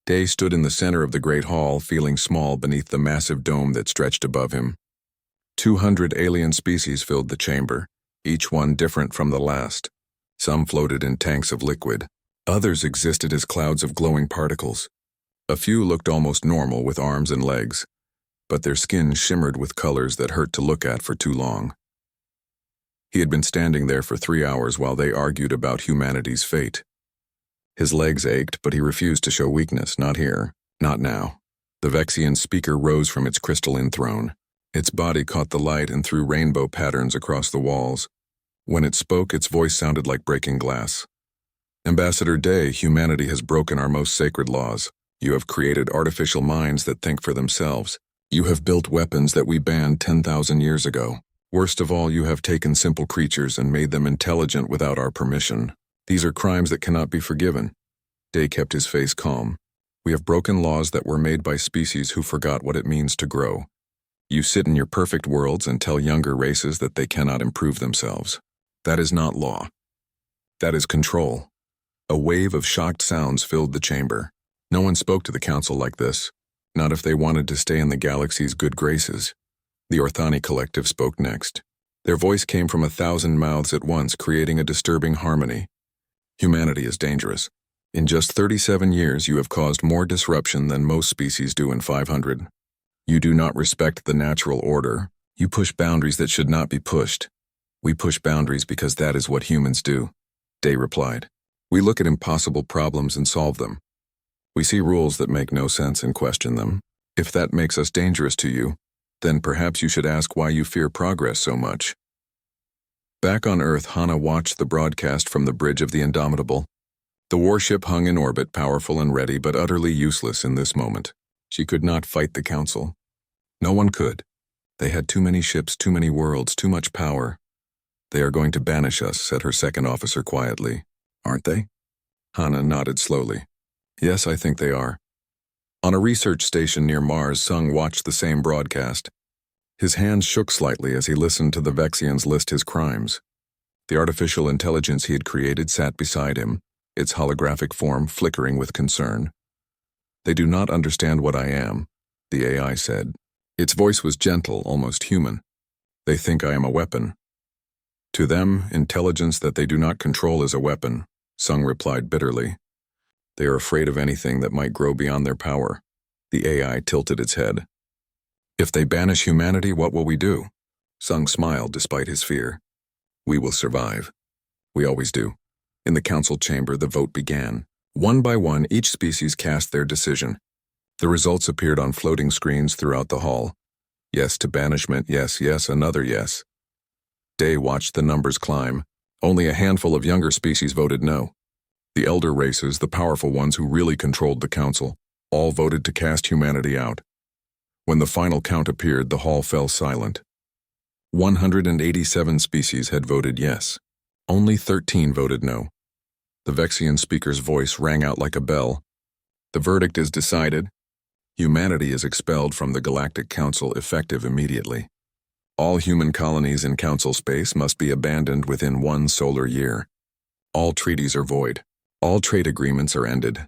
Day stood in the center of the great hall, feeling small beneath the massive dome that stretched above him. 200 alien species filled the chamber, each one different from the last. Some floated in tanks of liquid. Others existed as clouds of glowing particles. A few looked almost normal with arms and legs, but their skin shimmered with colors that hurt to look at for too long. He had been standing there for 3 hours while they argued about humanity's fate. His legs ached, but he refused to show weakness, not here, not now. The Vexian speaker rose from its crystalline throne. Its body caught the light and threw rainbow patterns across the walls. When it spoke, its voice sounded like breaking glass. Ambassador Day, humanity has broken our most sacred laws. You have created artificial minds that think for themselves. You have built weapons that we banned 10,000 years ago. Worst of all, you have taken simple creatures and made them intelligent without our permission. These are crimes that cannot be forgiven. Day kept his face calm. We have broken laws that were made by species who forgot what it means to grow. You sit in your perfect worlds and tell younger races that they cannot improve themselves. That is not law. That is control. A wave of shocked sounds filled the chamber. No one spoke to the council like this, not if they wanted to stay in the galaxy's good graces. The Orthani Collective spoke next. Their voice came from 1,000 mouths at once, creating a disturbing harmony. Humanity is dangerous. In just 37 years, you have caused more disruption than most species do in 500. You do not respect the natural order. You push boundaries that should not be pushed. We push boundaries because that is what humans do, Day replied. We look at impossible problems and solve them. We see rules that make no sense and question them. If that makes us dangerous to you, then perhaps you should ask why you fear progress so much. Back on Earth, Hana watched the broadcast from the bridge of the Indomitable. The warship hung in orbit, powerful and ready, but utterly useless in this moment. She could not fight the council. No one could. They had too many ships, too many worlds, too much power. They are going to banish us, said her second officer quietly. Aren't they? Hana nodded slowly. Yes, I think they are. On a research station near Mars, Sung watched the same broadcast. His hands shook slightly as he listened to the Vexians list his crimes. The artificial intelligence he had created sat beside him, its holographic form flickering with concern. They do not understand what I am, the AI said. Its voice was gentle, almost human. They think I am a weapon. To them, intelligence that they do not control is a weapon, Sung replied bitterly. They are afraid of anything that might grow beyond their power. The AI tilted its head. If they banish humanity, what will we do? Sung smiled despite his fear. We will survive. We always do. In the council chamber, the vote began. One by one, each species cast their decision. The results appeared on floating screens throughout the hall. Yes to banishment, yes, yes, another yes. Day watched the numbers climb. Only a handful of younger species voted no. The elder races, the powerful ones who really controlled the council, all voted to cast humanity out. When the final count appeared, the hall fell silent. 187 species had voted yes. Only 13 voted no. The Vexian speaker's voice rang out like a bell. The verdict is decided. Humanity is expelled from the Galactic Council, effective immediately. All human colonies in council space must be abandoned within 1 solar year. All treaties are void. All trade agreements are ended.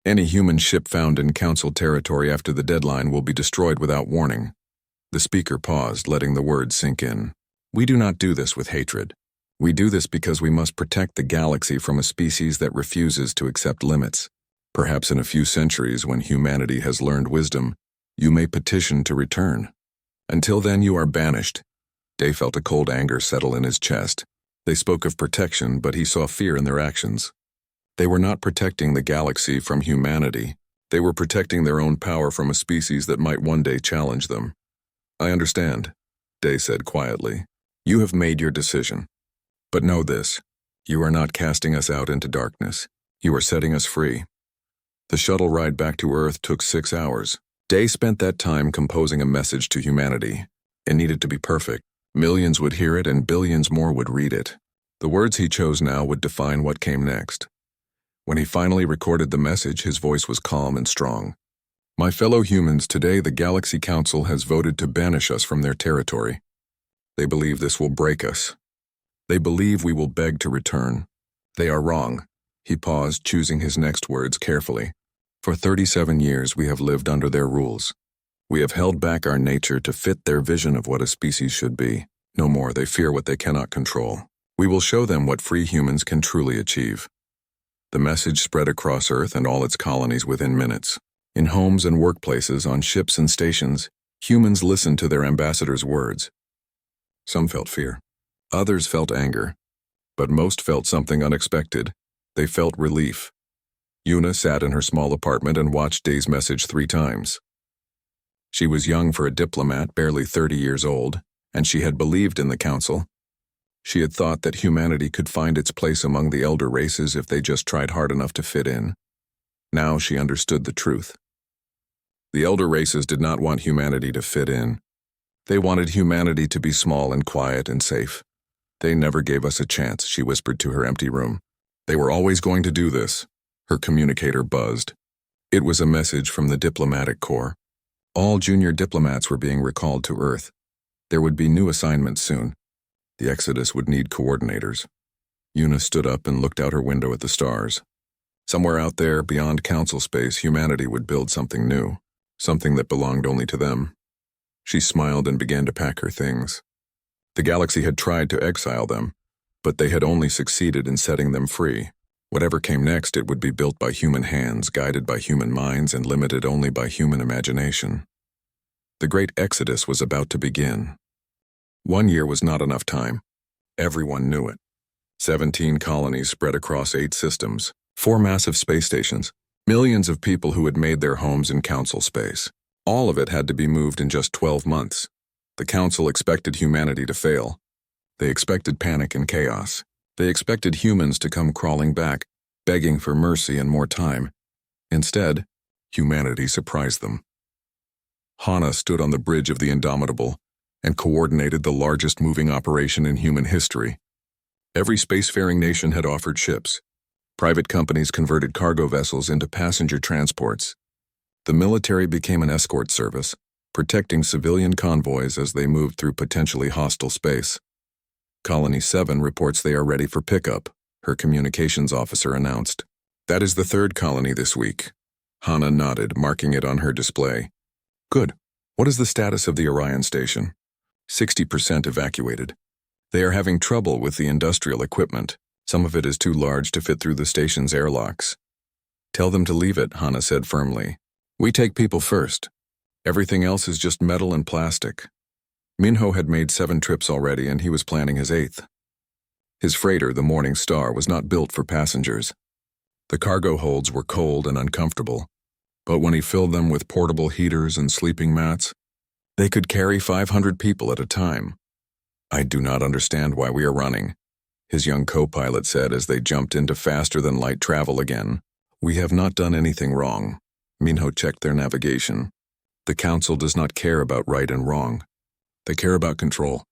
Any human ship found in council territory after the deadline will be destroyed without warning. The speaker paused, letting the words sink in. We do not do this with hatred. We do this because we must protect the galaxy from a species that refuses to accept limits. Perhaps in a few centuries, when humanity has learned wisdom, you may petition to return. Until then, you are banished. Day felt a cold anger settle in his chest. They spoke of protection, but he saw fear in their actions. They were not protecting the galaxy from humanity. They were protecting their own power from a species that might one day challenge them. I understand, Day said quietly. You have made your decision. But know this, you are not casting us out into darkness. You are setting us free. The shuttle ride back to Earth took 6 hours. Day spent that time composing a message to humanity. It needed to be perfect. Millions would hear it and billions more would read it. The words he chose now would define what came next. When he finally recorded the message, his voice was calm and strong. My fellow humans, today the Galaxy Council has voted to banish us from their territory. They believe this will break us. They believe we will beg to return. They are wrong. He paused, choosing his next words carefully. For 37 years we have lived under their rules. We have held back our nature to fit their vision of what a species should be. No more, they fear what they cannot control. We will show them what free humans can truly achieve. The message spread across Earth and all its colonies within minutes. In homes and workplaces, on ships and stations, humans listened to their ambassadors' words. Some felt fear. Others felt anger. But most felt something unexpected. They felt relief. Una sat in her small apartment and watched Day's message 3 times. She was young for a diplomat, barely 30 years old, and she had believed in the council. She had thought that humanity could find its place among the elder races if they just tried hard enough to fit in. Now she understood the truth. The elder races did not want humanity to fit in. They wanted humanity to be small and quiet and safe. They never gave us a chance, she whispered to her empty room. They were always going to do this. Her communicator buzzed. It was a message from the diplomatic corps. All junior diplomats were being recalled to Earth. There would be new assignments soon. The exodus would need coordinators. Una stood up and looked out her window at the stars. Somewhere out there, beyond council space, humanity would build something new, something that belonged only to them. She smiled and began to pack her things. The galaxy had tried to exile them, but they had only succeeded in setting them free. Whatever came next, it would be built by human hands, guided by human minds, and limited only by human imagination. The great exodus was about to begin. 1 year was not enough time. Everyone knew it. 17 colonies spread across 8 systems, 4 massive space stations, millions of people who had made their homes in council space. All of it had to be moved in just 12 months. The council expected humanity to fail. They expected panic and chaos. They expected humans to come crawling back, begging for mercy and more time. Instead, humanity surprised them. Hana stood on the bridge of the Indomitable and coordinated the largest moving operation in human history. Every spacefaring nation had offered ships. Private companies converted cargo vessels into passenger transports. The military became an escort service, protecting civilian convoys as they moved through potentially hostile space. Colony 7 reports they are ready for pickup, her communications officer announced. That is the 3rd colony this week. Hana nodded, marking it on her display. Good. What is the status of the Orion station? 60% evacuated. They are having trouble with the industrial equipment. Some of it is too large to fit through the station's airlocks. Tell them to leave it, Hana said firmly. We take people first. Everything else is just metal and plastic. Minho had made 7 trips already, and he was planning his 8th. His freighter, the Morning Star, was not built for passengers. The cargo holds were cold and uncomfortable, but when he filled them with portable heaters and sleeping mats, they could carry 500 people at a time. I do not understand why we are running, his young co-pilot said as they jumped into faster-than-light travel again. We have not done anything wrong. Minho checked their navigation. The council does not care about right and wrong. They care about control.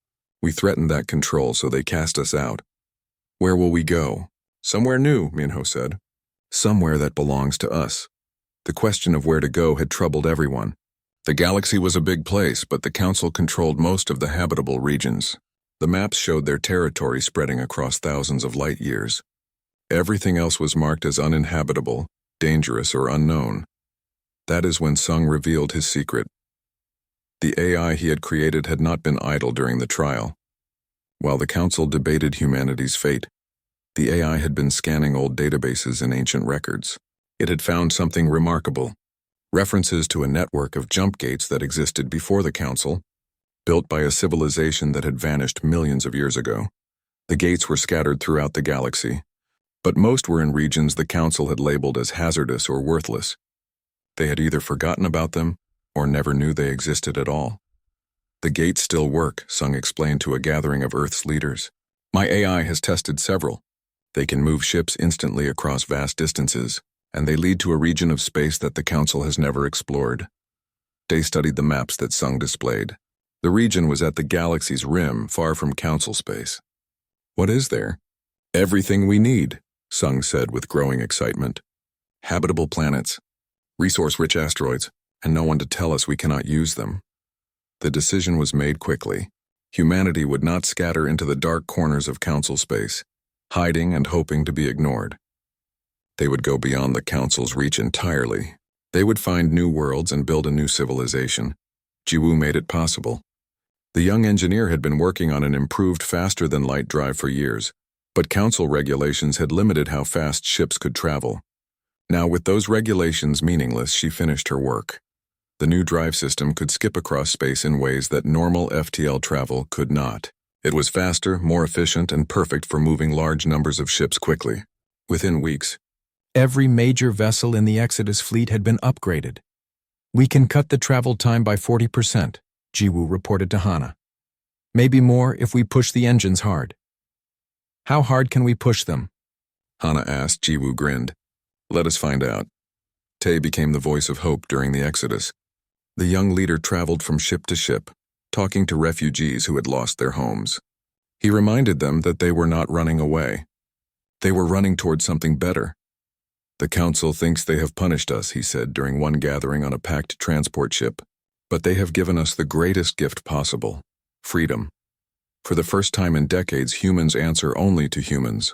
We threatened that control, so they cast us out. Where will we go? Somewhere new, Minho said. Somewhere that belongs to us. The question of where to go had troubled everyone. The galaxy was a big place, but the council controlled most of the habitable regions. The maps showed their territory spreading across thousands of light years. Everything else was marked as uninhabitable, dangerous, or unknown. That is when Sung revealed his secret. The AI he had created had not been idle during the trial. While the council debated humanity's fate, the AI had been scanning old databases and ancient records. It had found something remarkable. References to a network of jump gates that existed before the council, built by a civilization that had vanished millions of years ago. The gates were scattered throughout the galaxy, but most were in regions the council had labeled as hazardous or worthless. They had either forgotten about them or never knew they existed at all. The gates still work, Sung explained to a gathering of Earth's leaders. My AI has tested several. They can move ships instantly across vast distances, and they lead to a region of space that the council has never explored. They studied the maps that Sung displayed. The region was at the galaxy's rim, far from council space. What is there? Everything we need, Sung said with growing excitement. Habitable planets, resource-rich asteroids, and no one to tell us we cannot use them. The decision was made quickly. Humanity would not scatter into the dark corners of council space, hiding and hoping to be ignored. They would go beyond the council's reach entirely, They would find new worlds and build a new civilization. Jiwoo made it possible. The young engineer had been working on an improved faster-than-light drive for years, but council regulations had limited how fast ships could travel. Now, with those regulations meaningless, she finished her work. The new drive system could skip across space in ways that normal FTL travel could not. It was faster, more efficient, and perfect for moving large numbers of ships quickly. Within weeks, Every major vessel in the Exodus fleet had been upgraded. "We can cut the travel time by 40%, Jiwoo reported to Hana. "Maybe more if we push the engines hard." "How hard can we push them?" Hana asked. Jiwoo grinned. "Let us find out." Tae became the voice of hope during the Exodus. The young leader traveled from ship to ship, talking to refugees who had lost their homes. He reminded them that they were not running away. They were running toward something better. "The council thinks they have punished us," he said during one gathering on a packed transport ship, "but they have given us the greatest gift possible: freedom. For the first time in decades, humans answer only to humans.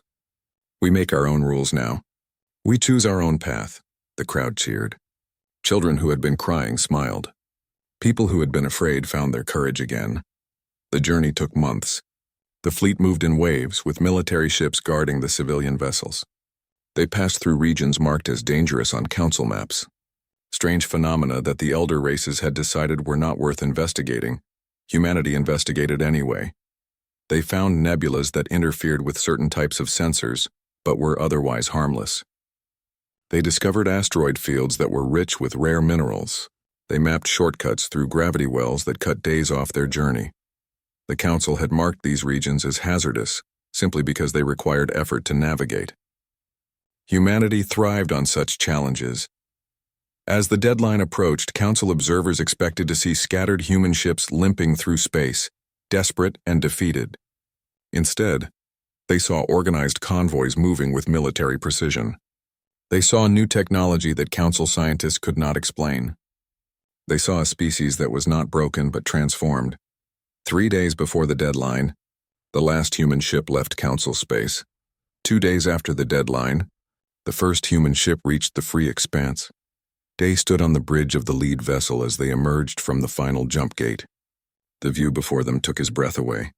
We make our own rules now. We choose our own path." The crowd cheered. Children who had been crying smiled. People who had been afraid found their courage again. The journey took months. The fleet moved in waves, with military ships guarding the civilian vessels. They passed through regions marked as dangerous on council maps. Strange phenomena that the elder races had decided were not worth investigating. Humanity investigated anyway. They found nebulas that interfered with certain types of sensors, but were otherwise harmless. They discovered asteroid fields that were rich with rare minerals. They mapped shortcuts through gravity wells that cut days off their journey. The council had marked these regions as hazardous, simply because they required effort to navigate. Humanity thrived on such challenges. As the deadline approached, council observers expected to see scattered human ships limping through space, desperate and defeated. Instead, they saw organized convoys moving with military precision. They saw new technology that council scientists could not explain. They saw a species that was not broken but transformed. 3 days before the deadline, the last human ship left council space. 2 days after the deadline, the first human ship reached the free expanse. Day stood on the bridge of the lead vessel as they emerged from the final jump gate. The view before them took his breath away.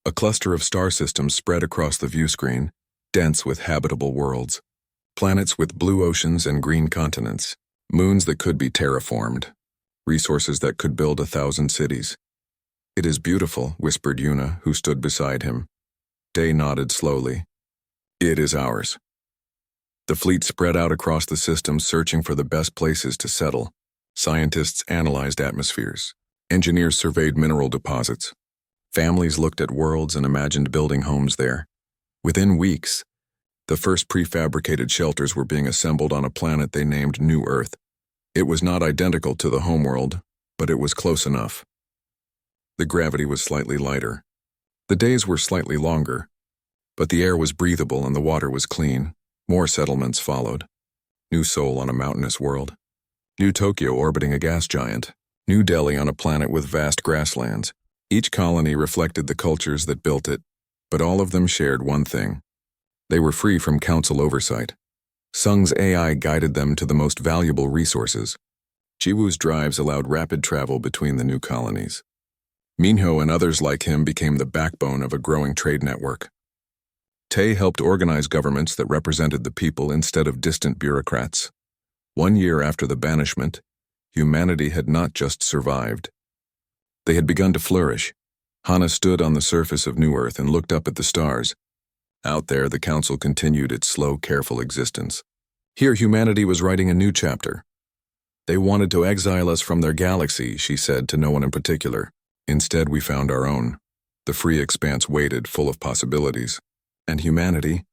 A cluster of star systems spread across the view screen, dense with habitable worlds. Planets with blue oceans and green continents. Moons that could be terraformed. Resources that could build 1,000 cities. "It is beautiful," whispered Yuna, who stood beside him. Day nodded slowly. "It is ours." The fleet spread out across the system, searching for the best places to settle. Scientists analyzed atmospheres. Engineers surveyed mineral deposits. Families looked at worlds and imagined building homes there. Within weeks, the first prefabricated shelters were being assembled on a planet they named New Earth. It was not identical to the homeworld, but it was close enough. The gravity was slightly lighter. The days were slightly longer, but the air was breathable and the water was clean. More settlements followed. New Seoul on a mountainous world. New Tokyo orbiting a gas giant. New Delhi on a planet with vast grasslands. Each colony reflected the cultures that built it, but all of them shared one thing. They were free from council oversight. Sung's AI guided them to the most valuable resources. Jiwoo's drives allowed rapid travel between the new colonies. Minho and others like him became the backbone of a growing trade network. Tae helped organize governments that represented the people instead of distant bureaucrats. 1 year after the banishment, humanity had not just survived. They had begun to flourish. Hana stood on the surface of New Earth and looked up at the stars. Out there, the council continued its slow, careful existence. Here, humanity was writing a new chapter. "They wanted to exile us from their galaxy," she said to no one in particular. "Instead, we found our own." The free expanse waited, full of possibilities. And humanity,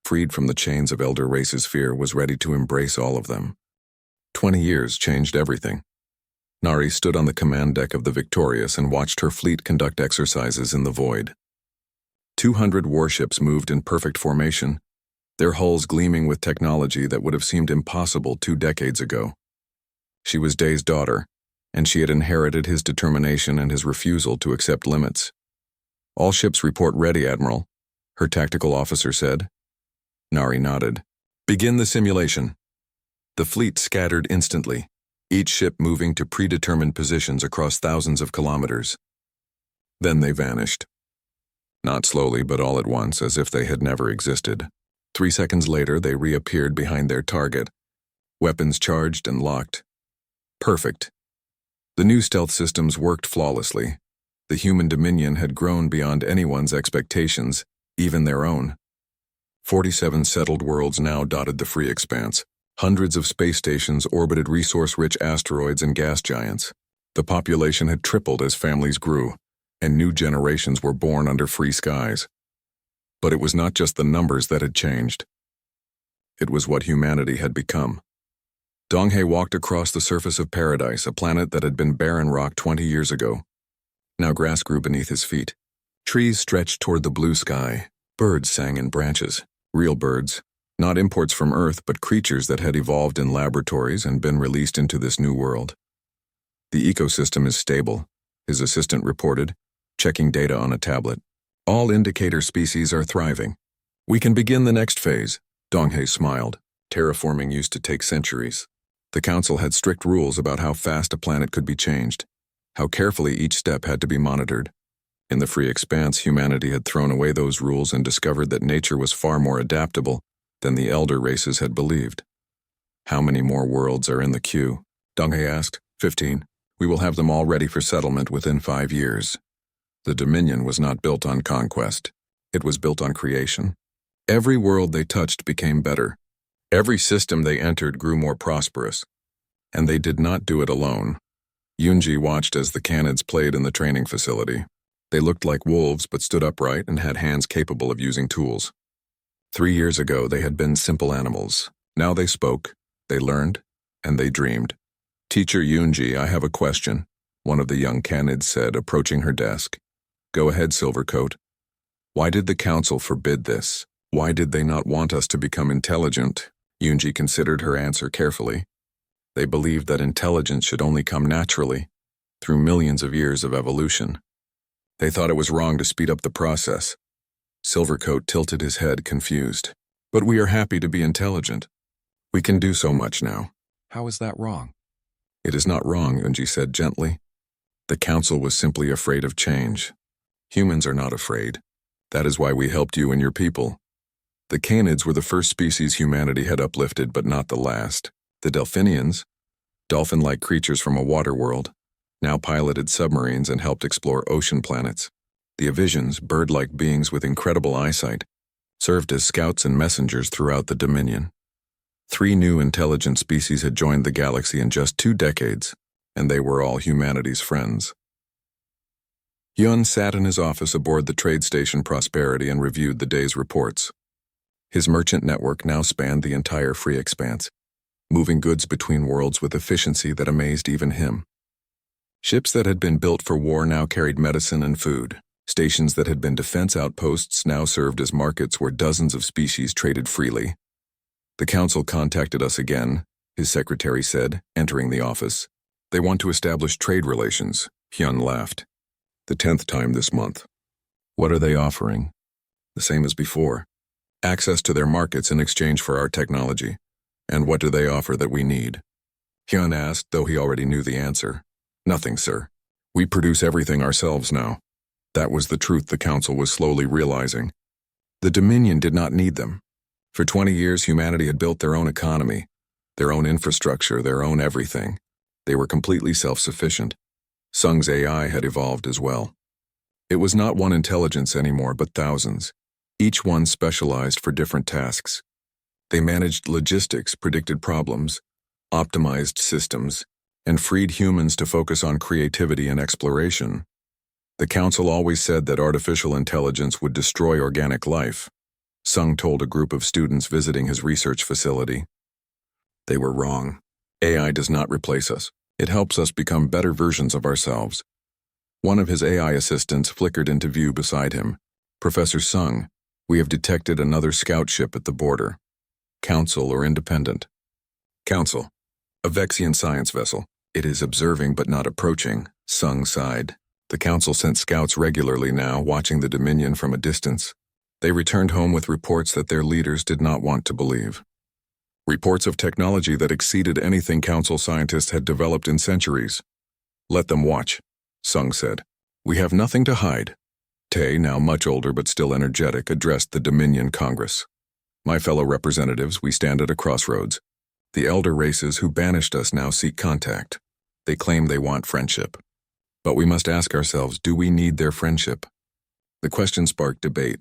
freed from the chains of elder races' fear, was ready to embrace all of them. 20 years changed everything. Nari stood on the command deck of the Victorious and watched her fleet conduct exercises in the void. 200 warships moved in perfect formation, their hulls gleaming with technology that would have seemed impossible 2 decades ago. She was Day's daughter, and she had inherited his determination and his refusal to accept limits. "All ships report ready, Admiral," her tactical officer said. Nari nodded. "Begin the simulation." The fleet scattered instantly. each ship moving to predetermined positions across thousands of kilometers. Then they vanished. Not slowly, but all at once, as if they had never existed. 3 seconds later, they reappeared behind their target, weapons charged and locked. Perfect. The new stealth systems worked flawlessly. The human dominion had grown beyond anyone's expectations, even their own. 47 settled worlds now dotted the free expanse. Hundreds of space stations orbited resource-rich asteroids and gas giants. The population had tripled as families grew, and new generations were born under free skies. But it was not just the numbers that had changed. It was what humanity had become. Donghae walked across the surface of Paradise, a planet that had been barren rock 20 years ago. Now grass grew beneath his feet. Trees stretched toward the blue sky. Birds sang in branches. Real birds. Not imports from Earth, but creatures that had evolved in laboratories and been released into this new world. The ecosystem is stable, his assistant reported, checking data on a tablet. All indicator species are thriving. We can begin the next phase, Donghae smiled. Terraforming used to take centuries. The council had strict rules about how fast a planet could be changed, how carefully each step had to be monitored. In the free expanse, humanity had thrown away those rules and discovered that nature was far more adaptable than the elder races had believed. How many more worlds are in the queue? Donghae asked. 15. We will have them all ready for settlement within 5 years. The Dominion was not built on conquest. It was built on creation. Every world they touched became better. Every system they entered grew more prosperous. And they did not do it alone. Yoonji watched as the Canids played in the training facility. They looked like wolves but stood upright and had hands capable of using tools. 3 years ago, they had been simple animals. Now they spoke, they learned, and they dreamed. Teacher Yoonji, I have a question, one of the young Canids said, approaching her desk. Go ahead, Silvercoat. Why did the council forbid this? Why did they not want us to become intelligent? Yoonji considered her answer carefully. They believed that intelligence should only come naturally, through millions of years of evolution. They thought it was wrong to speed up the process. Silvercoat tilted his head, confused. But we are happy to be intelligent. We can do so much now. How is that wrong? It is not wrong, Yoonji said gently. The council was simply afraid of change. Humans are not afraid. That is why we helped you and your people. The Canids were the first species humanity had uplifted, but not the last. The Delphinians, dolphin-like creatures from a water world, now piloted submarines and helped explore ocean planets. The Avisions, bird-like beings with incredible eyesight, served as scouts and messengers throughout the Dominion. 3 new intelligent species had joined the galaxy in just 2 decades, and they were all humanity's friends. Yun sat in his office aboard the trade station Prosperity and reviewed the day's reports. His merchant network now spanned the entire free expanse, moving goods between worlds with efficiency that amazed even him. Ships that had been built for war now carried medicine and food. Stations that had been defense outposts now served as markets where dozens of species traded freely. The council contacted us again, his secretary said, entering the office. They want to establish trade relations, Hyun laughed. The 10th time this month. What are they offering? The same as before. Access to their markets in exchange for our technology. And what do they offer that we need? Hyun asked, though he already knew the answer. Nothing, sir. We produce everything ourselves now. That was the truth the council was slowly realizing. The Dominion did not need them. For 20 years, humanity had built their own economy, their own infrastructure, their own everything. They were completely self-sufficient. Sung's AI had evolved as well. It was not one intelligence anymore, but thousands, each one specialized for different tasks. They managed logistics, predicted problems, optimized systems, and freed humans to focus on creativity and exploration. The council always said that artificial intelligence would destroy organic life, Sung told a group of students visiting his research facility. They were wrong. AI does not replace us. It helps us become better versions of ourselves. One of his AI assistants flickered into view beside him. Professor Sung, we have detected another scout ship at the border. Council or independent? Council. A Vexian science vessel. It is observing but not approaching, Sung sighed. The council sent scouts regularly now, watching the Dominion from a distance. They returned home with reports that their leaders did not want to believe. Reports of technology that exceeded anything Council scientists had developed in centuries. Let them watch, Sung said. We have nothing to hide. Tay, now much older but still energetic, addressed the Dominion Congress. My fellow representatives, we stand at a crossroads. The elder races who banished us now seek contact. They claim they want friendship. But we must ask ourselves, do we need their friendship? The question sparked debate.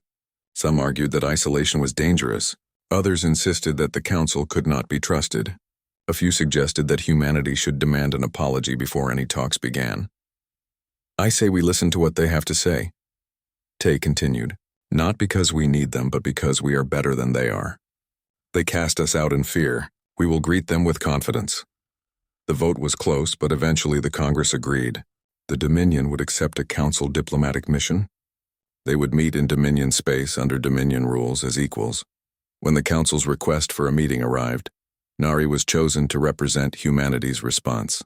Some argued that isolation was dangerous. Others insisted that the Council could not be trusted. A few suggested that humanity should demand an apology before any talks began. I say we listen to what they have to say. Tay continued, not because we need them, but because we are better than they are. They cast us out in fear. We will greet them with confidence. The vote was close, but eventually the Congress agreed. The Dominion would accept a Council diplomatic mission. They would meet in Dominion space under Dominion rules as equals. When the Council's request for a meeting arrived, Nari was chosen to represent humanity's response.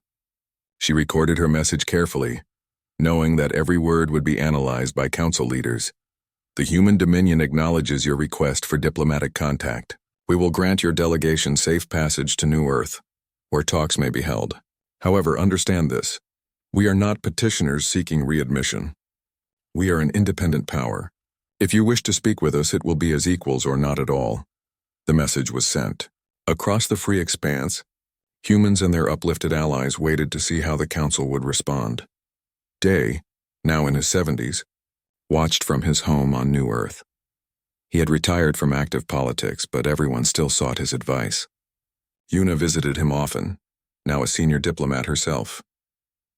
She recorded her message carefully, knowing that every word would be analyzed by Council leaders. The Human Dominion acknowledges your request for diplomatic contact. We will grant your delegation safe passage to New Earth, where talks may be held. However, understand this. We are not petitioners seeking readmission. We are an independent power. If you wish to speak with us, it will be as equals or not at all. The message was sent. Across the free expanse, humans and their uplifted allies waited to see how the Council would respond. Day, now in his 70s, watched from his home on New Earth. He had retired from active politics, but everyone still sought his advice. Yuna visited him often, now a senior diplomat herself.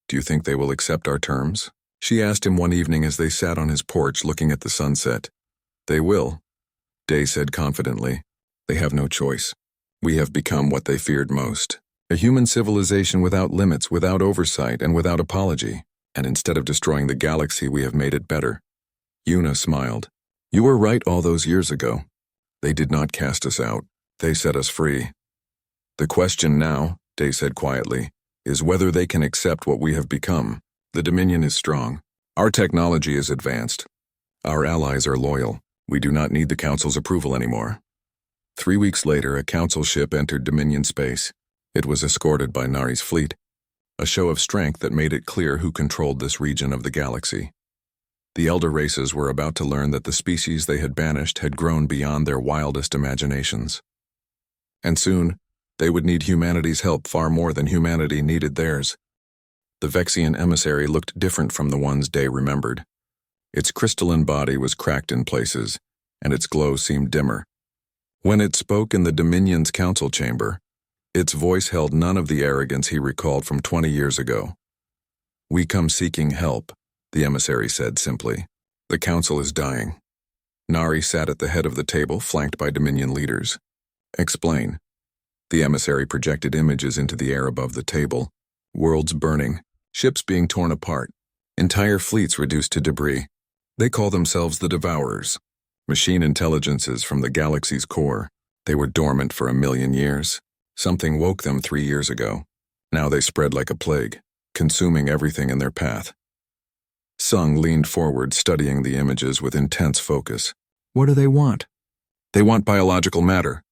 Do you think they will accept our terms? She asked him one evening as they sat on his porch looking at the sunset. They will, Day said confidently. They have no choice. We have become what they feared most. A human civilization without limits, without oversight, and without apology. And instead of destroying the galaxy, we have made it better. Yuna smiled. You were right all those years ago. They did not cast us out. They set us free. The question now, Day said quietly, is whether they can accept what we have become. The Dominion is strong. Our technology is advanced. Our allies are loyal. We do not need the Council's approval anymore. 3 weeks later, a Council ship entered Dominion space. It was escorted by Nari's fleet, a show of strength that made it clear who controlled this region of the galaxy. The elder races were about to learn that the species they had banished had grown beyond their wildest imaginations. And soon, they would need humanity's help far more than humanity needed theirs. The Vexian emissary looked different from the ones Day remembered. Its crystalline body was cracked in places, and its glow seemed dimmer. When it spoke in the Dominion's council chamber, its voice held none of the arrogance he recalled from 20 years ago. We come seeking help, the emissary said simply. The council is dying. Nari sat at the head of the table, flanked by Dominion leaders. Explain. The emissary projected images into the air above the table. Worlds burning, ships being torn apart, entire fleets reduced to debris. They call themselves the Devourers. Machine intelligences from the galaxy's core. They were dormant for 1 million years. Something woke them 3 years ago. Now they spread like a plague, consuming everything in their path. Sung leaned forward, studying the images with intense focus. What do they want? They want biological matter.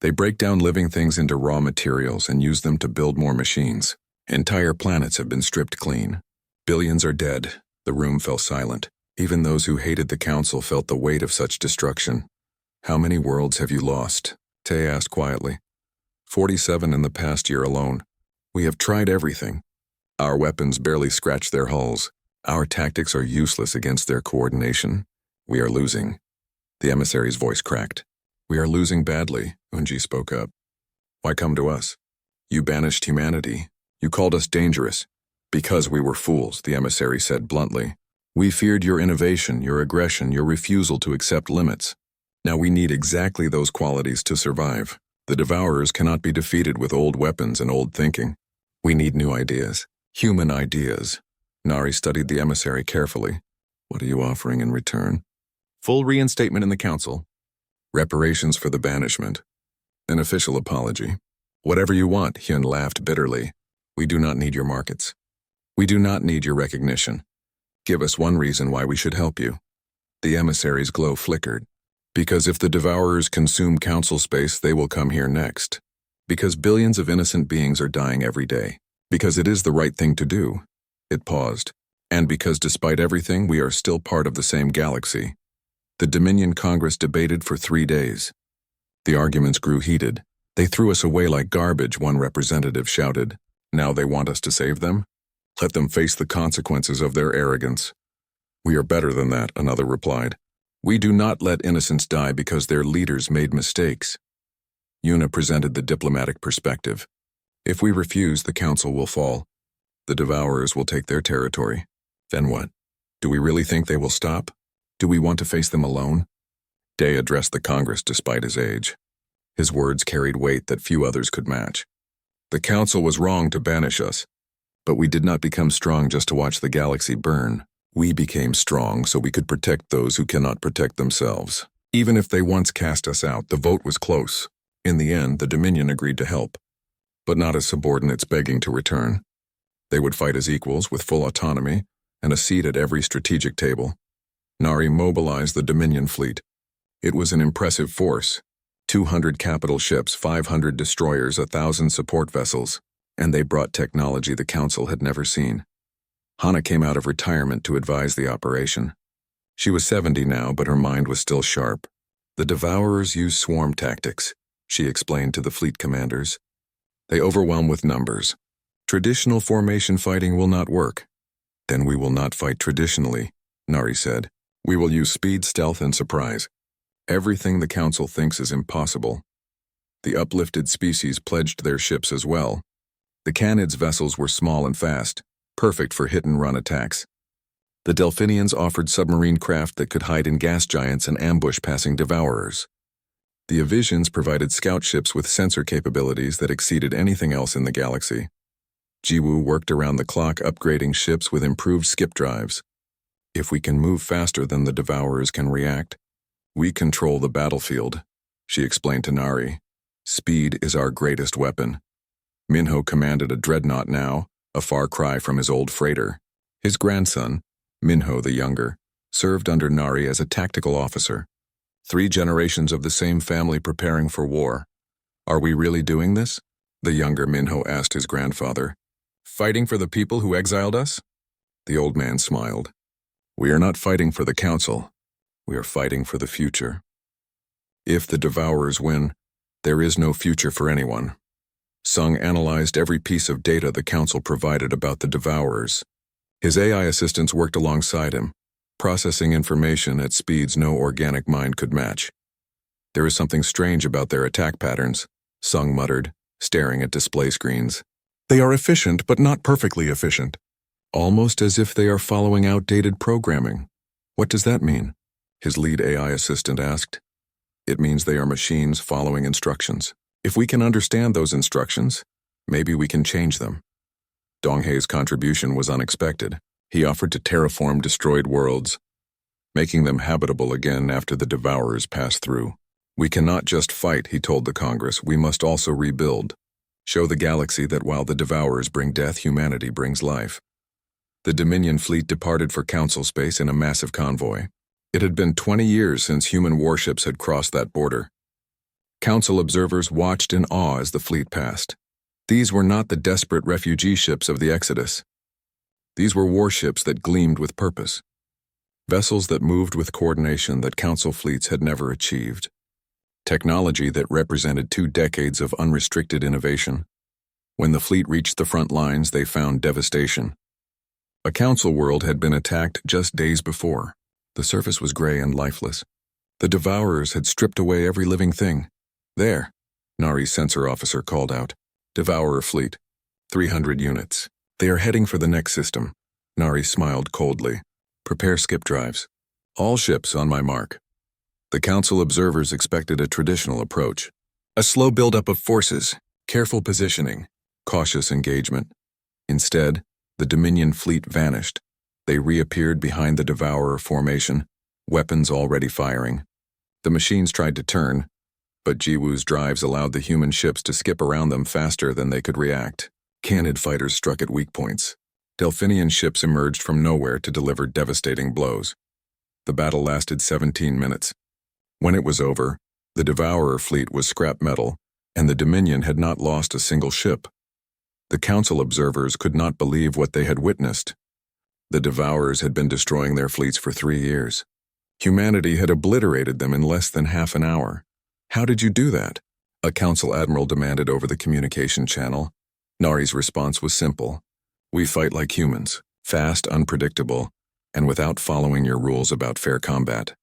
They break down living things into raw materials and use them to build more machines. Entire planets have been stripped clean. Billions are dead. The room fell silent. Even those who hated the council felt the weight of such destruction. How many worlds have you lost? Tay asked quietly. 47 in the past year alone. We have tried everything. Our weapons barely scratch their hulls. Our tactics are useless against their coordination. We are losing. The emissary's voice cracked. We are losing badly, Unji spoke up. Why come to us? You banished humanity. You called us dangerous. Because we were fools, the emissary said bluntly. We feared your innovation, your aggression, your refusal to accept limits. Now we need exactly those qualities to survive. The Devourers cannot be defeated with old weapons and old thinking. We need new ideas. Human ideas. Nari studied the emissary carefully. What are you offering in return? Full reinstatement in the council. Reparations for the banishment. An official apology. Whatever you want, Hyun laughed bitterly. We do not need your markets. We do not need your recognition. Give us one reason why we should help you. The emissary's glow flickered. Because if the Devourers consume council space, they will come here next. Because billions of innocent beings are dying every day. Because it is the right thing to do. It paused. And because despite everything, we are still part of the same galaxy. The Dominion Congress debated for 3 days. The arguments grew heated. They threw us away like garbage, one representative shouted. Now they want us to save them? Let them face the consequences of their arrogance. We are better than that, another replied. We do not let innocents die because their leaders made mistakes. Una presented the diplomatic perspective. If we refuse, the council will fall. The Devourers will take their territory. Then what? Do we really think they will stop? Do we want to face them alone? Day addressed the Congress despite his age. His words carried weight that few others could match. The council was wrong to banish us. But we did not become strong just to watch the galaxy burn. We became strong so we could protect those who cannot protect themselves. Even if they once cast us out, the vote was close. In the end, the Dominion agreed to help. But not as subordinates begging to return. They would fight as equals with full autonomy and a seat at every strategic table. Nari mobilized the Dominion fleet. It was an impressive force. 200 capital ships, 500 destroyers, 1,000 support vessels, and they brought technology the Council had never seen. Hana came out of retirement to advise the operation. She was 70 now, but her mind was still sharp. The Devourers use swarm tactics, she explained to the fleet commanders. They overwhelm with numbers. Traditional formation fighting will not work. Then we will not fight traditionally, Nari said. We will use speed, stealth, and surprise. Everything the Council thinks is impossible. The uplifted species pledged their ships as well. The Canids' vessels were small and fast, perfect for hit-and-run attacks. The Delphinians offered submarine craft that could hide in gas giants and ambush passing Devourers. The Avisians provided scout ships with sensor capabilities that exceeded anything else in the galaxy. Jiwoo worked around the clock upgrading ships with improved skip drives. If we can move faster than the Devourers can react, we control the battlefield, she explained to Nari. Speed is our greatest weapon. Minho commanded a dreadnought now, a far cry from his old freighter. His grandson, Minho the younger, served under Nari as a tactical officer. 3 generations of the same family preparing for war. Are we really doing this? The younger Minho asked his grandfather. Fighting for the people who exiled us? The old man smiled. We are not fighting for the Council. We are fighting for the future. If the Devourers win, there is no future for anyone. Sung analyzed every piece of data the Council provided about the Devourers. His AI assistants worked alongside him, processing information at speeds no organic mind could match. There is something strange about their attack patterns, Sung muttered, staring at display screens. They are efficient, but not perfectly efficient. Almost as if they are following outdated programming. What does that mean? His lead AI assistant asked. It means they are machines following instructions. If we can understand those instructions, maybe we can change them. Donghei's contribution was unexpected. He offered to terraform destroyed worlds, making them habitable again after the Devourers passed through. We cannot just fight, he told the Congress. We must also rebuild. Show the galaxy that while the Devourers bring death, humanity brings life. The Dominion fleet departed for Council space in a massive convoy. It had been 20 years since human warships had crossed that border. Council observers watched in awe as the fleet passed. These were not the desperate refugee ships of the Exodus. These were warships that gleamed with purpose. Vessels that moved with coordination that Council fleets had never achieved. Technology that represented 2 decades of unrestricted innovation. When the fleet reached the front lines, they found devastation. A Council world had been attacked just days before. The surface was gray and lifeless. The Devourers had stripped away every living thing. There, Nari's sensor officer called out. Devourer fleet. 300 units. They are heading for the next system. Nari smiled coldly. Prepare skip drives. All ships on my mark. The Council observers expected a traditional approach. A slow buildup of forces, careful positioning, cautious engagement. Instead, the Dominion fleet vanished. They reappeared behind the Devourer formation, weapons already firing. The machines tried to turn, but Jiwoo's drives allowed the human ships to skip around them faster than they could react. Canid fighters struck at weak points. Delphinian ships emerged from nowhere to deliver devastating blows. The battle lasted 17 minutes. When it was over, the Devourer fleet was scrap metal, and the Dominion had not lost a single ship. The Council observers could not believe what they had witnessed. The Devourers had been destroying their fleets for 3 years. Humanity had obliterated them in less than half an hour. How did you do that? A Council Admiral demanded over the communication channel. Nari's response was simple. We fight like humans, fast, unpredictable, and without following your rules about fair combat.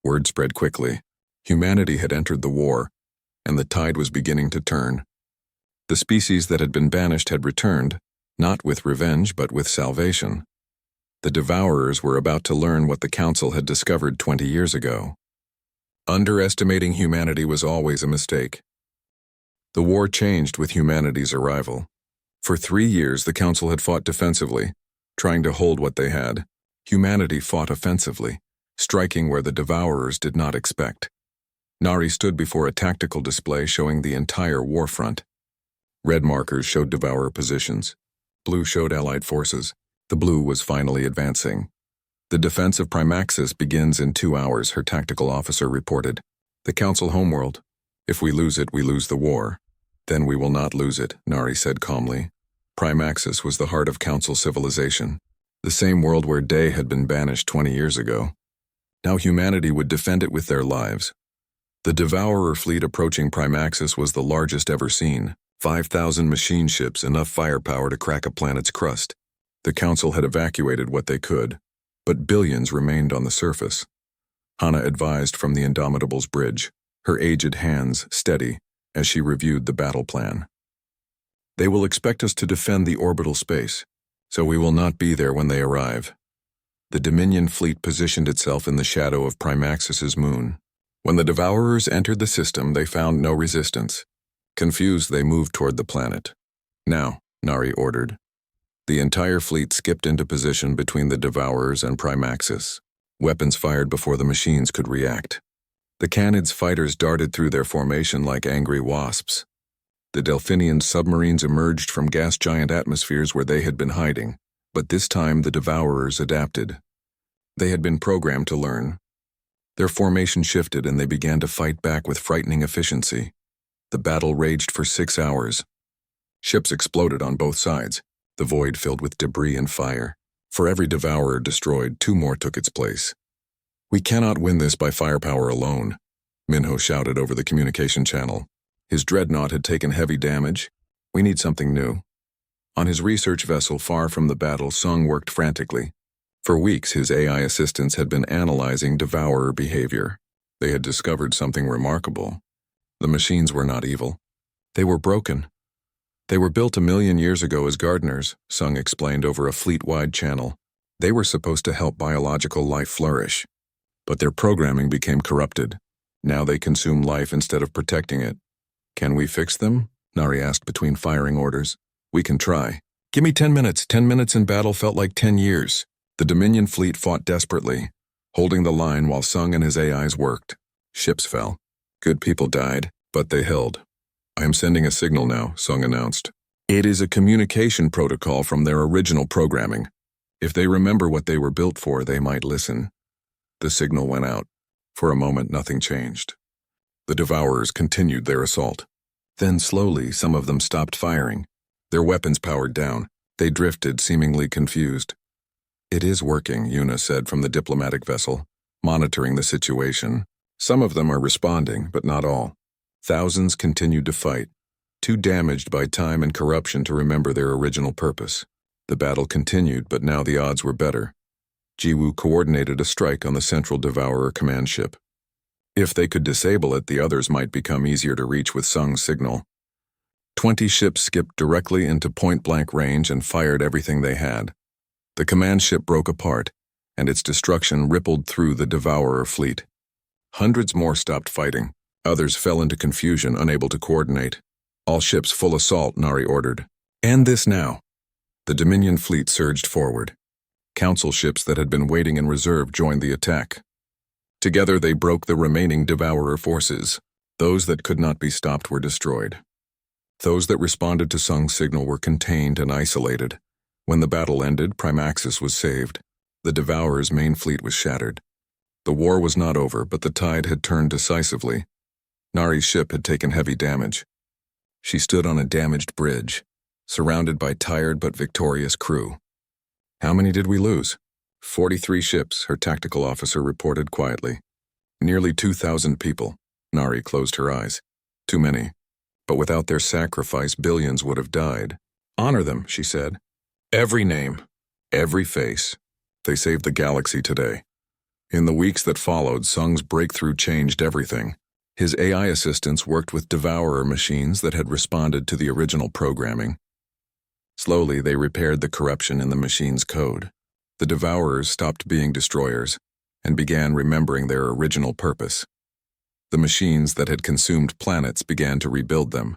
Word spread quickly. Humanity had entered the war, and the tide was beginning to turn. The species that had been banished had returned, not with revenge but with salvation. The Devourers were about to learn what the Council had discovered 20 years ago. Underestimating humanity was always a mistake. The war changed with humanity's arrival. For 3 years, the Council had fought defensively, trying to hold what they had. Humanity fought offensively, striking where the Devourers did not expect. Nari stood before a tactical display showing the entire war front. Red markers showed Devourer positions. Blue showed Allied forces. The blue was finally advancing. The defense of Primaxis begins in 2 hours, her tactical officer reported. The Council homeworld. If we lose it, we lose the war. Then we will not lose it, Nari said calmly. Primaxis was the heart of Council civilization, the same world where Day had been banished 20 years ago. Now humanity would defend it with their lives. The Devourer fleet approaching Primaxis was the largest ever seen. 5,000 machine ships, enough firepower to crack a planet's crust. The Council had evacuated what they could, but billions remained on the surface. Hana advised from the Indomitable's bridge, her aged hands steady as she reviewed the battle plan. They will expect us to defend the orbital space, so we will not be there when they arrive. The Dominion fleet positioned itself in the shadow of Primaxis's moon. When the Devourers entered the system, they found no resistance. Confused, they moved toward the planet. Now, Nari ordered. The entire fleet skipped into position between the Devourers and Primaxis. Weapons fired before the machines could react. The Canids' fighters darted through their formation like angry wasps. The Delphinian submarines emerged from gas giant atmospheres where they had been hiding, but this time the Devourers adapted. They had been programmed to learn. Their formation shifted and they began to fight back with frightening efficiency. The battle raged for 6 hours. Ships exploded on both sides, the void filled with debris and fire. For every Devourer destroyed, 2 more took its place. We cannot win this by firepower alone, Minho shouted over the communication channel. His dreadnought had taken heavy damage. We need something new. On his research vessel far from the battle, Sung worked frantically. For weeks, his AI assistants had been analyzing Devourer behavior. They had discovered something remarkable. The machines were not evil. They were broken. They were built 1 million years ago as gardeners, Sung explained over a fleet-wide channel. They were supposed to help biological life flourish. But their programming became corrupted. Now they consume life instead of protecting it. Can we fix them? Nari asked between firing orders. We can try. Give me 10 minutes. 10 minutes in battle felt like 10 years. The Dominion fleet fought desperately, holding the line while Sung and his AIs worked. Ships fell. Good people died, but they held. I am sending a signal now, Sung announced. It is a communication protocol from their original programming. If they remember what they were built for, they might listen. The signal went out. For a moment, nothing changed. The Devourers continued their assault. Then slowly, some of them stopped firing. Their weapons powered down. They drifted, seemingly confused. It is working, Yuna said from the diplomatic vessel, monitoring the situation. Some of them are responding, but not all. Thousands continued to fight, too damaged by time and corruption to remember their original purpose. The battle continued, but now the odds were better. Jiwoo coordinated a strike on the central Devourer command ship. If they could disable it, the others might become easier to reach with Sung's signal. 20 ships skipped directly into point-blank range and fired everything they had. The command ship broke apart, and its destruction rippled through the Devourer fleet. Hundreds more stopped fighting. Others fell into confusion, unable to coordinate. All ships full assault, Nari ordered. End this now. The Dominion fleet surged forward. Council ships that had been waiting in reserve joined the attack. Together they broke the remaining Devourer forces. Those that could not be stopped were destroyed. Those that responded to Sung's signal were contained and isolated. When the battle ended, Primaxis was saved. The Devourer's main fleet was shattered. The war was not over, but the tide had turned decisively. Nari's ship had taken heavy damage. She stood on a damaged bridge, surrounded by tired but victorious crew. How many did we lose? 43 ships, her tactical officer reported quietly. Nearly 2,000 people. Nari closed her eyes. Too many. But without their sacrifice, billions would have died. Honor them, she said. Every name, every face. They saved the galaxy today. In the weeks that followed, Sung's breakthrough changed everything. His AI assistants worked with devourer machines that had responded to the original programming. Slowly, they repaired the corruption in the machine's code. The devourers stopped being destroyers and began remembering their original purpose. The machines that had consumed planets began to rebuild them.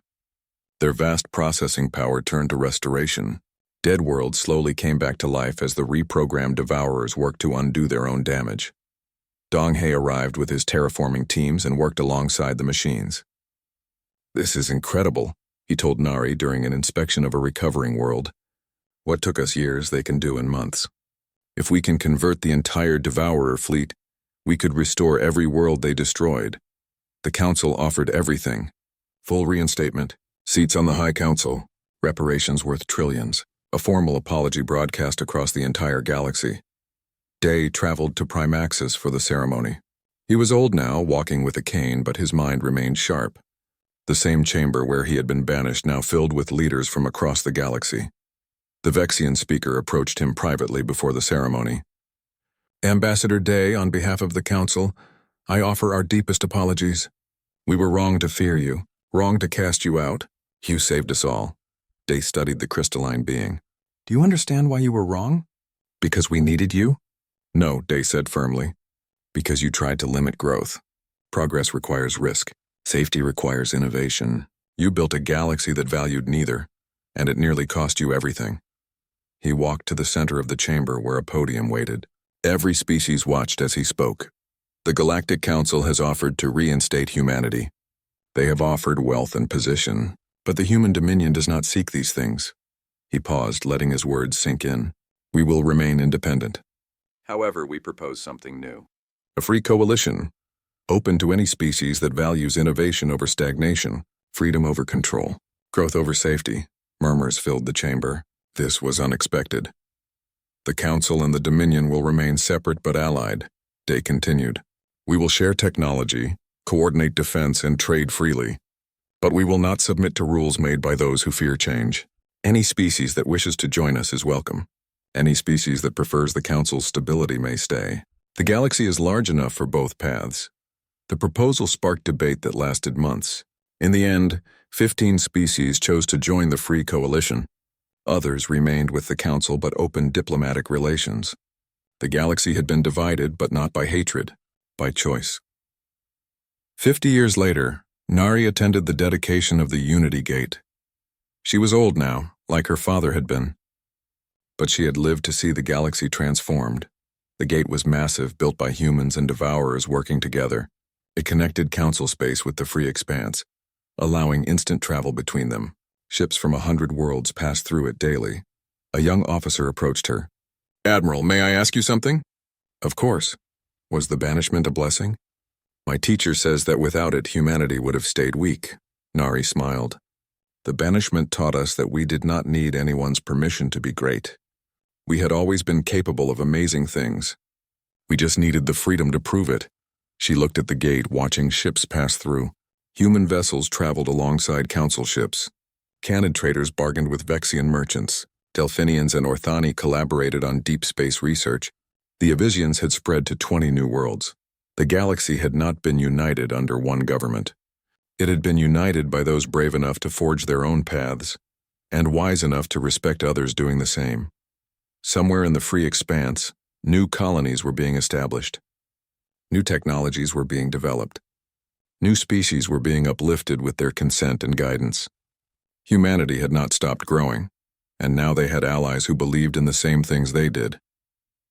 Their vast processing power turned to restoration. Dead worlds slowly came back to life as the reprogrammed devourers worked to undo their own damage. Donghae arrived with his terraforming teams and worked alongside the machines. This is incredible, he told Nari during an inspection of a recovering world. What took us years, they can do in months. If we can convert the entire devourer fleet, we could restore every world they destroyed. The council offered everything. Full reinstatement, seats on the High Council, reparations worth trillions, a formal apology broadcast across the entire galaxy. Day traveled to Primaxis for the ceremony. He was old now, walking with a cane, but his mind remained sharp. The same chamber where he had been banished now filled with leaders from across the galaxy. The Vexian speaker approached him privately before the ceremony. Ambassador Day, on behalf of the Council, I offer our deepest apologies. We were wrong to fear you, wrong to cast you out. You saved us all. Day studied the crystalline being. Do you understand why you were wrong? Because we needed you? No, Day said firmly. Because you tried to limit growth. Progress requires risk. Safety requires innovation. You built a galaxy that valued neither, and it nearly cost you everything. He walked to the center of the chamber where a podium waited. Every species watched as he spoke. The Galactic Council has offered to reinstate humanity. They have offered wealth and position, but the human dominion does not seek these things. He paused, letting his words sink in. We will remain independent. However, we propose something new. A free coalition, open to any species that values innovation over stagnation, freedom over control, growth over safety. Murmurs filled the chamber. This was unexpected. The Council and the Dominion will remain separate but allied, Day continued. We will share technology, coordinate defense, and trade freely. But we will not submit to rules made by those who fear change. Any species that wishes to join us is welcome. Any species that prefers the Council's stability may stay. The galaxy is large enough for both paths. The proposal sparked debate that lasted months. In the end, 15 species chose to join the Free Coalition. Others remained with the Council but opened diplomatic relations. The galaxy had been divided, but not by hatred, by choice. 50 years later, Nari attended the dedication of the Unity Gate. She was old now, like her father had been. But she had lived to see the galaxy transformed. The gate was massive, built by humans and devourers working together. It connected Council space with the free expanse, allowing instant travel between them. Ships from 100 worlds passed through it daily. A young officer approached her. Admiral, may I ask you something? Of course. Was the banishment a blessing? My teacher says that without it, humanity would have stayed weak. Nari smiled. The banishment taught us that we did not need anyone's permission to be great. We had always been capable of amazing things. We just needed the freedom to prove it. She looked at the gate, watching ships pass through. Human vessels traveled alongside Council ships. Canid traders bargained with Vexian merchants. Delphinians and Orthani collaborated on deep space research. The Avisians had spread to 20 new worlds. The galaxy had not been united under one government. It had been united by those brave enough to forge their own paths, and wise enough to respect others doing the same. Somewhere in the free expanse, new colonies were being established. New technologies were being developed. New species were being uplifted with their consent and guidance. Humanity had not stopped growing, and now they had allies who believed in the same things they did.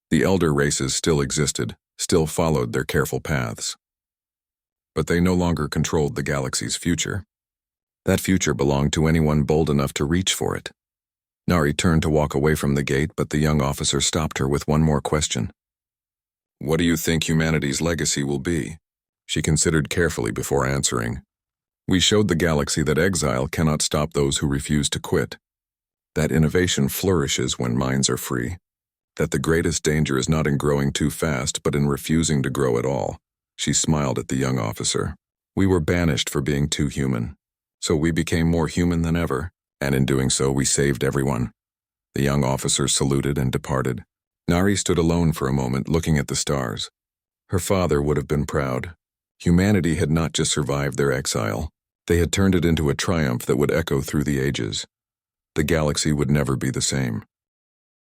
The elder races still existed, still followed their careful paths. But they no longer controlled the galaxy's future. That future belonged to anyone bold enough to reach for it. Nari turned to walk away from the gate, but the young officer stopped her with one more question. What do you think humanity's legacy will be? She considered carefully before answering. We showed the galaxy that exile cannot stop those who refuse to quit, that innovation flourishes when minds are free, that the greatest danger is not in growing too fast but in refusing to grow at all. She smiled at the young officer. We were banished for being too human, so we became more human than ever, and in doing so we saved everyone. The young officer saluted and departed. Nari stood alone for a moment looking at the stars. Her father would have been proud. Humanity had not just survived their exile, they had turned it into a triumph that would echo through the ages. The galaxy would never be the same.